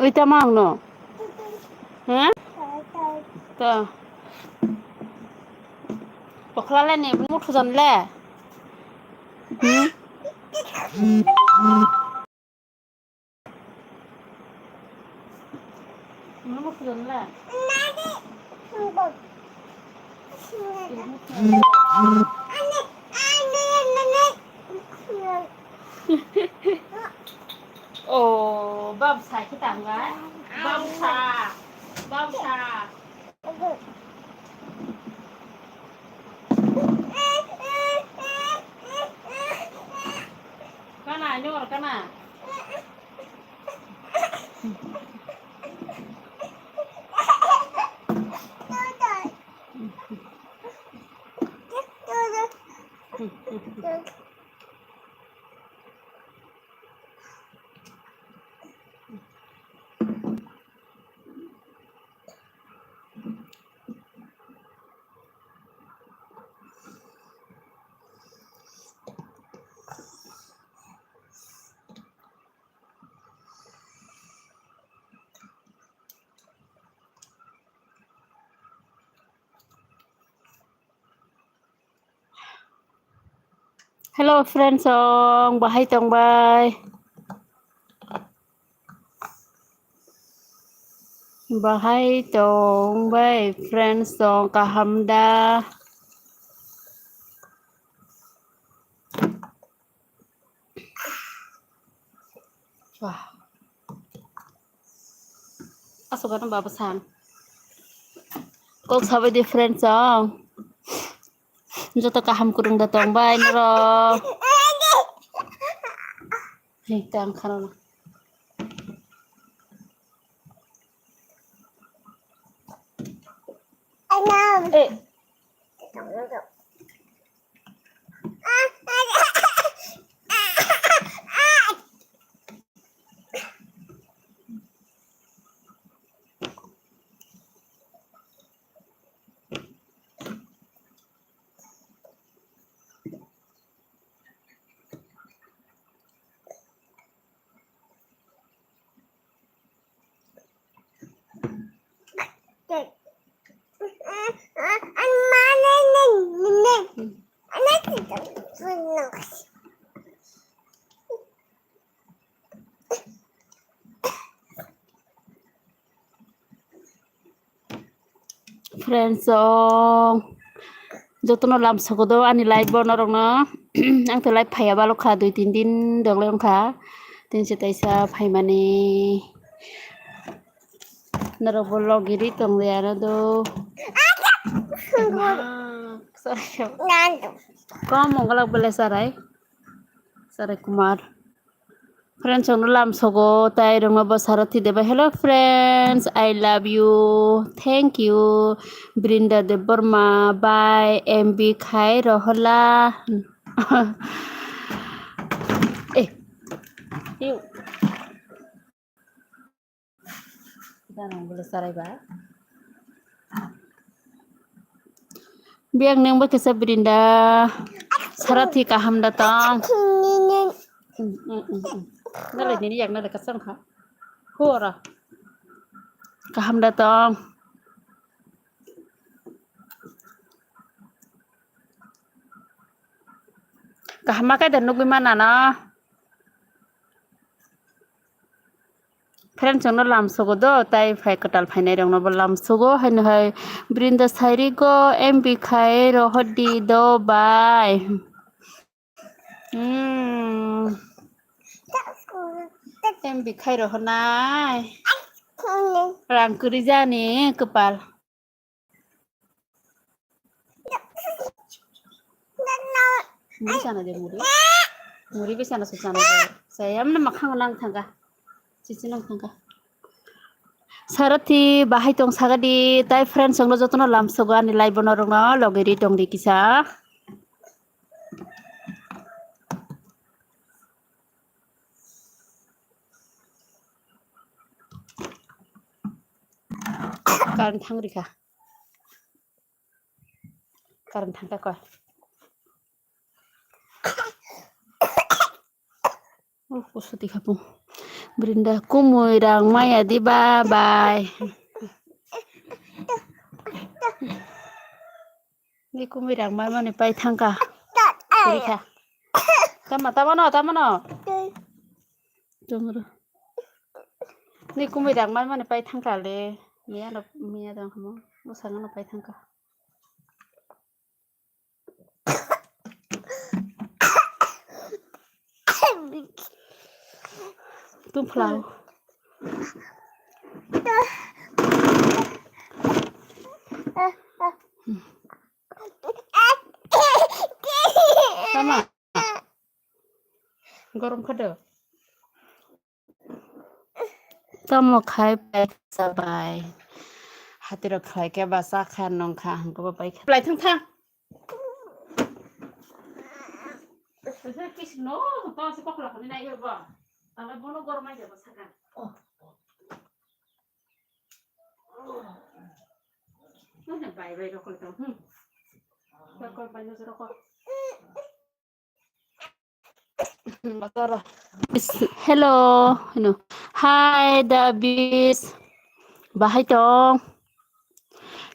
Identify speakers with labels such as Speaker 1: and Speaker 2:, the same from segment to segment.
Speaker 1: Sabita mang no. Hah? Ta. Poklala ni mutu jan le. Mutu jan le. Oh, babsa kita enggak? Babsa. Babsa. Kana nyor kana. Hello friends ong bahai tong bai. Bahai tong bai friends ong kahamda. Wah. Asukan babasan. Kok sabai di friends ong. Joto kaham kurung datang bai nero. Hei tang kanon. Eh. Friends ong jotono lam sagodo ani live bonorong no ang to live phaya balo kha 2-3 din dongle kha tin se taisa phaimani naro bollo giri tongde ano do kom mongalak bele sarai kumar friends ong lam sogo tai rong ba sarathi deba hello friends I love you thank you Brinda de Burma bye MB khai rohla eh yuk kita nang boleh sarai ba biang neng ba kesa Brinda sarathi kaham datang nala ni yak nala kasang kha hora kaham datang kaham kai dan nugbi mana na friends ong lam sogo do tai phai katal phainai rong no lam sogo hain hai Brinda sairi go MB khai rohdi do bye MB khai rohnai rangkuri jani kepal muri sana de muri be sana susana de sayam na makhang nang thanga cici nang thanga sarathi bahai tong sagadi tai friends ong jotono lam sogo ani live bonorong no logeri tong di kisa karan thang rika karan thang ta ko kusuti khapu Brinda kumurang maya di bye. Ni kumirang mai mani pai thangka. Kurika. Tama. Tunggu. Ni kumirang mai mani pai thangka le. Mia dong kamu. Musangan no pai thangka. Tum phlau. Tama. Gorom khado. Tamo khai pai sabai. Hatiro khai ke basa khan nong kha hangko pai. Plai thang. Kis no, to se kokla khani nai ba. Tala bono gormai jabo sakan. Mana bai rokol to. Rokol bai no rokol. Makara. Hello. No. Hi Davis. Bahai dong.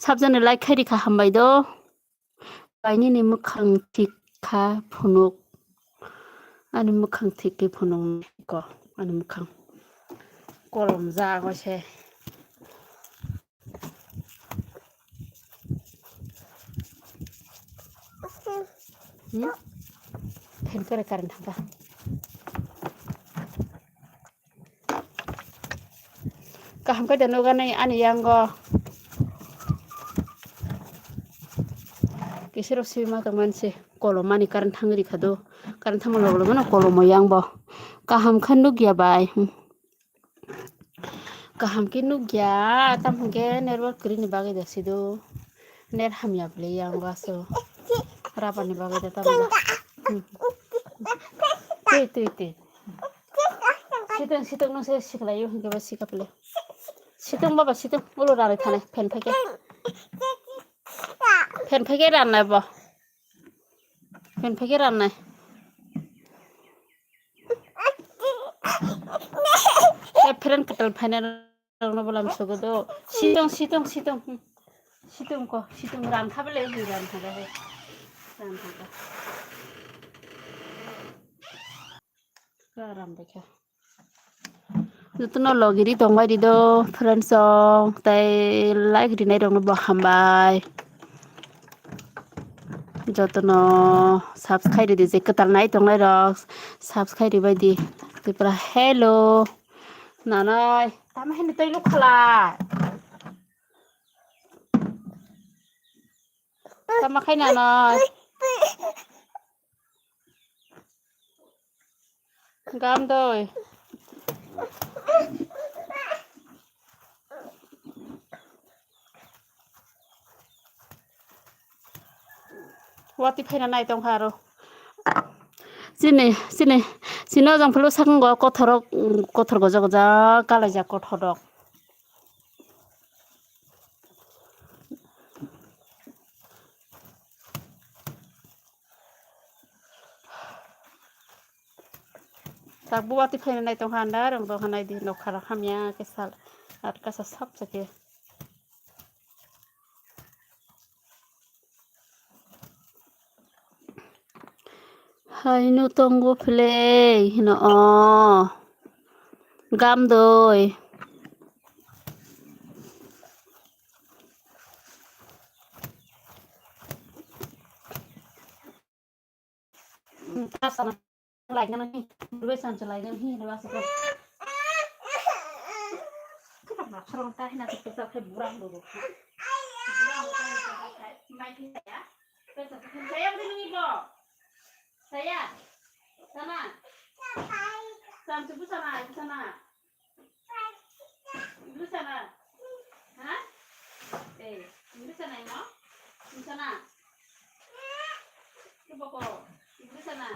Speaker 1: Sabjane like khari kha hambai do. Baini ni mukhang tikha phunuk. Ani mukhang tikki phunung ko. Ani mukhang. Kolom ja go se. Pen kore karan thangka. Kaham ka dano ga nai ani yang go. Kisiro sima to manse kolom mani karan thangri khado. Karan thamalo lo no kolom yang bo. Kaham khanuk ya bai. Kaham ki nuk ya tam ge network kri ni bagai da sido. Net ham ya ble yang go so. Rapa ni bagai da tam. Tui. Situng no se siklayo ke ba sikaple. Situng baba situng ulo rare thane pen phege ran nai ba. Pen phege ran nai. Friend katal final no bolam sogodo. Situng ko situng ran thabele ran thaga he. Ran thaga. Ram dekha. Nutuno logiri tongbai dido friend song tai like dinai dong no bahambai. Jotono subscribe di je ketal nai tongnai rok subscribe baidi tipra hello nanai tama hen toi lu khala tama khai nanai gam doi wati phaina nai tong haro sino jang phlo sakang go kothor goja kalai ja kothorok tak buati phaina nai tong handa rong do hanai di no khara khamya ke sal at kasa sap sake hai nu tongo play no gam doi sana lại cái này đuôi sàn trở lại cái hi nó sẽ có cái mặt mặt sau tay là thực sự phải bù răng đồ mai thì saya saya beri ni bo saya sana sam cubu sana ibu sana ha ibu sana no ibu sana coba kok ibu sana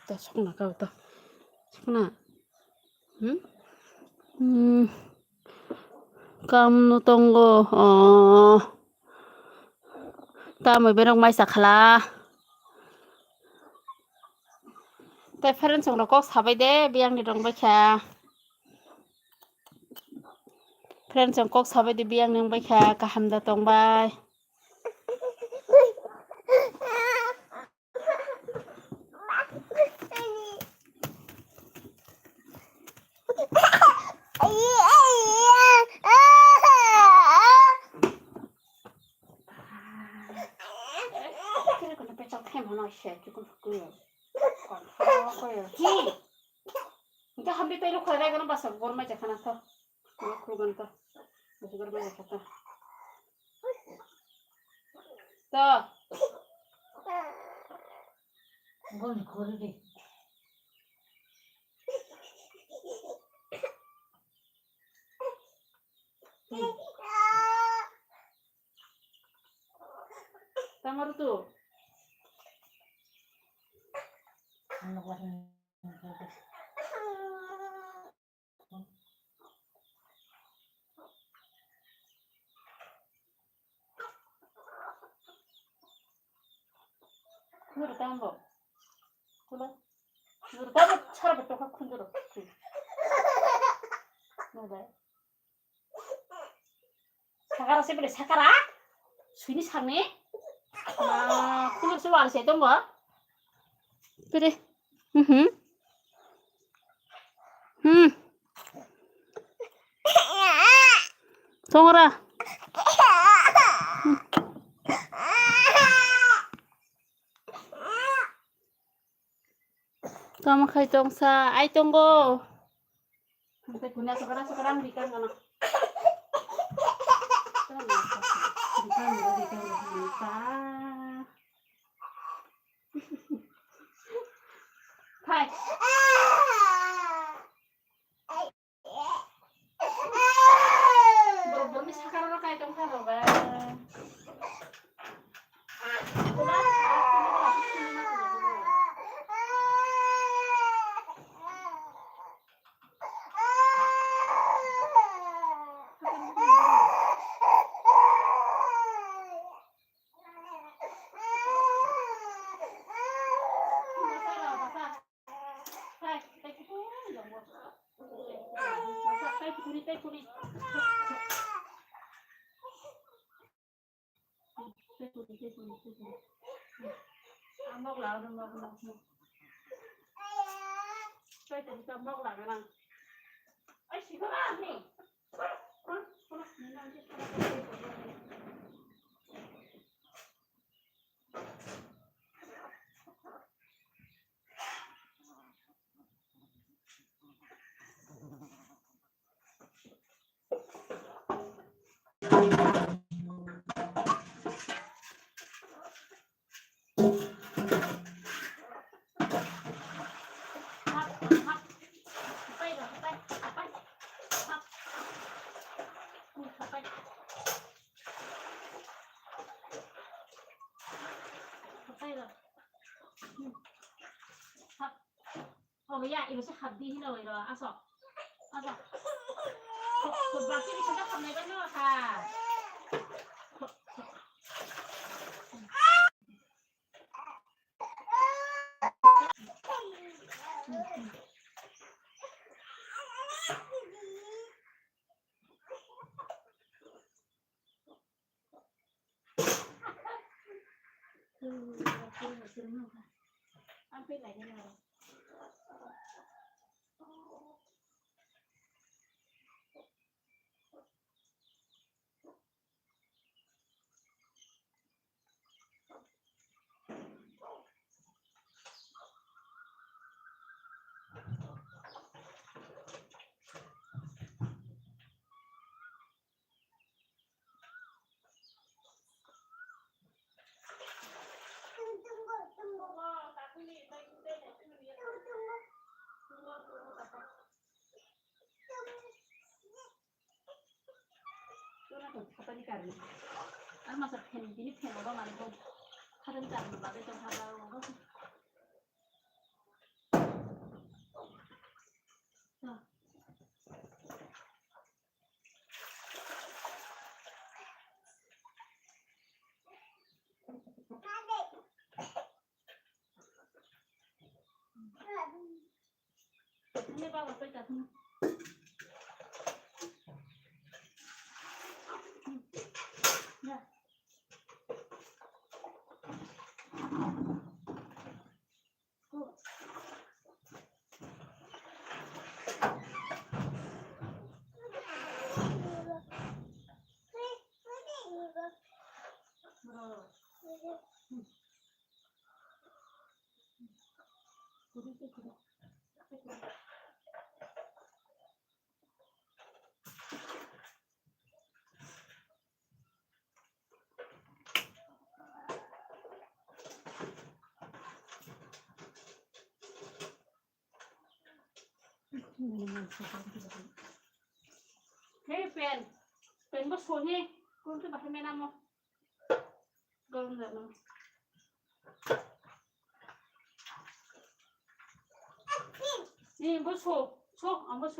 Speaker 1: ta sokna kau ta sokna Kamu tunggu. Ta mới biết ông mai sạc là. Tại friend xong nó có sabai de biang ni dong bacha. Friend xong có sabai de biang ni bacha kaham da tong bai. Kita hampir tayo kaya ganun basa gorma ja kana to. Mga krugan to. Basa gorma ja to. To. Gon khori de. Tamar tu. Ano ko Kuro tambo. Kuro. Kuro tambo chara beto ka khunduro. No dai. Sakara se bele sakara. Suni sangne. Kuro se wal se tong ba. Pere. Tongora. Kamu khai tong sa ai tonggo. Sampai guna sekarang bikan kana. Hai. Bro, sekarang lo kayak tong sa lo ba. Móc lão nó móc. Tôi tính cho móc lại cái này. Ấy chỉ có ăn nè. Bây giờ em sẽ học đi rồi rồi ăn sọคนบางที่ฉันจะทำในบ้านนอกค่ะอันเป็นไหนกันเลยAno masuk pen, ini pen apa mana pun, kadang kadang bagai jam halau. นี่ป้าไปจัดเนี่ย Hey pen bos phone kung tu bahasa mana mo? Gawin na mo. Ni bos so, ang bos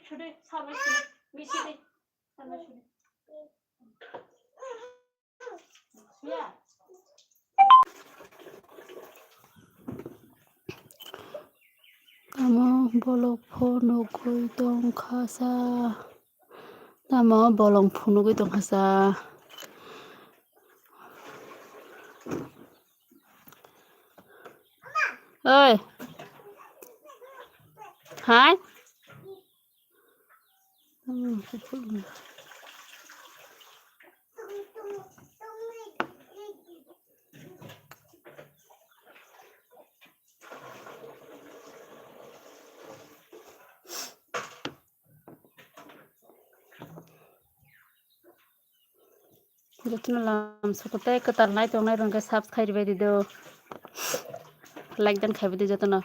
Speaker 1: Sude, sama sude, misi de, sama sude. Ya. Tama bolong phone koi tong khasa. Tama bolong phone koi tong khasa. Ơi. Hai. Jadi nalam sukutai ketarnai tongai rongga subscribe bedi do like dan khai bedi jatona.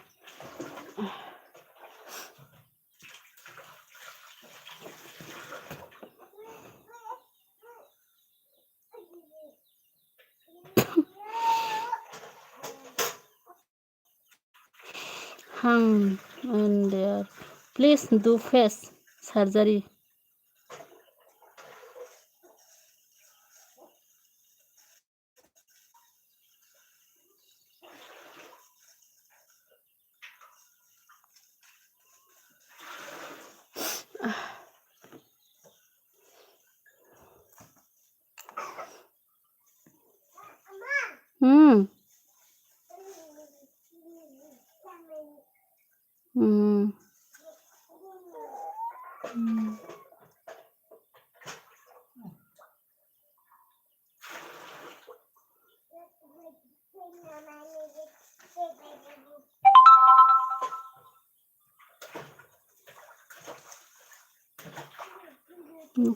Speaker 1: Hang and there. Please do face surgery. Hmm. Hmm. Hmm.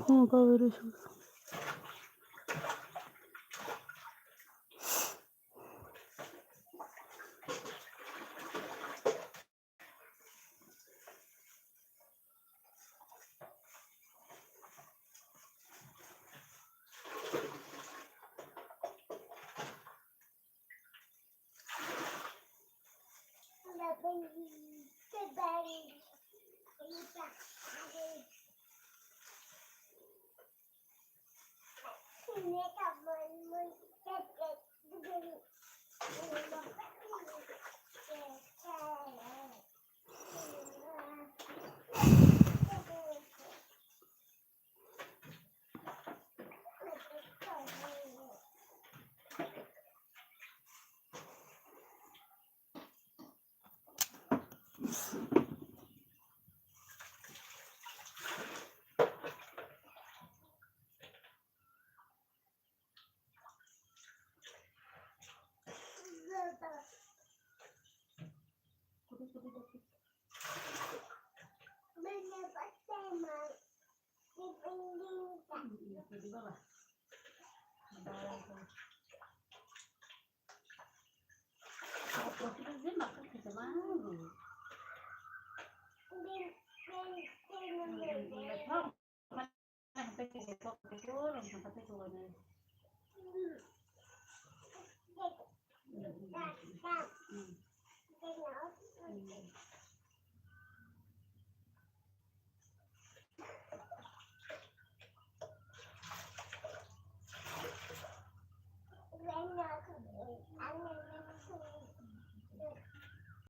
Speaker 1: Kau beres.